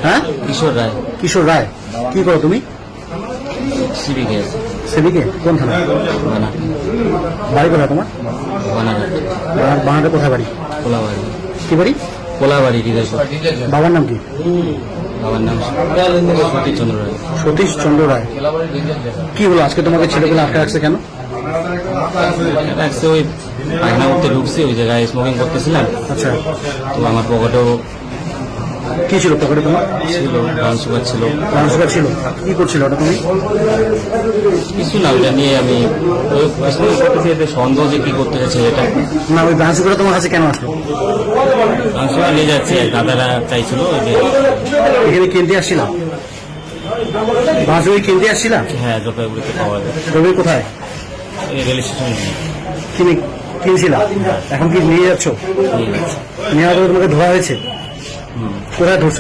হ্যাঁ, কিশোর রায়। কিশোর রায়, কি করো তুমি? সিভিকে আছে। সেদিকে কোন থানা? বানাঘাট। বাড়ি কোথায় তোমার? বানাঘাট। বানাতে কোথায় বাড়ি? কোলাবাড়ি। কি বাড়ি? কোলাবাড়ি হৃদয়। বাবার নাম কি? বাবার নাম সতীশচন্দ্র রায়। সতীশ চন্দ্র রায়। কি হলো আজকে তোমাকে ছেলেগুলো আটকে রাখছে কেন? ওই পায়খানা করতে ঢুকছি, ওই জায়গায় স্মোকিং করতেছিলাম। আচ্ছা, তো আমার পকেটেও কি ছিল পকেটে তোমার? ছিল, ব্রাউন সুগার ছিল। ব্রাউন সুগার ছিল। কি করছিল ওটা তুমি? কিছু না, ওটা নিয়ে আমি স্মোকিং করতেছি, এতে সন্দেহ যে কি করতে চাইছে এটা। না, ওই ব্রাউন সুগার তোমার কাছে কেন আসলো? ব্রাউন সুগার নিয়ে যাচ্ছে, দাদারা চাইছিল ওই যে। এখানে কিনতে আসছিলাম, বাসুই কিনতে আসছিলাম। হ্যাঁ, জলপাইগুড়িতে পাওয়া যায়। রবি কোথায় এই রেল স্টেশনে কিনে কিনছিলাম? এখন কি নিয়ে যাচ্ছ? নিয়ে যাচ্ছে। নেওয়ার পরে তোমাকে ধোয়া হয়েছে? কোথায় ধরছো?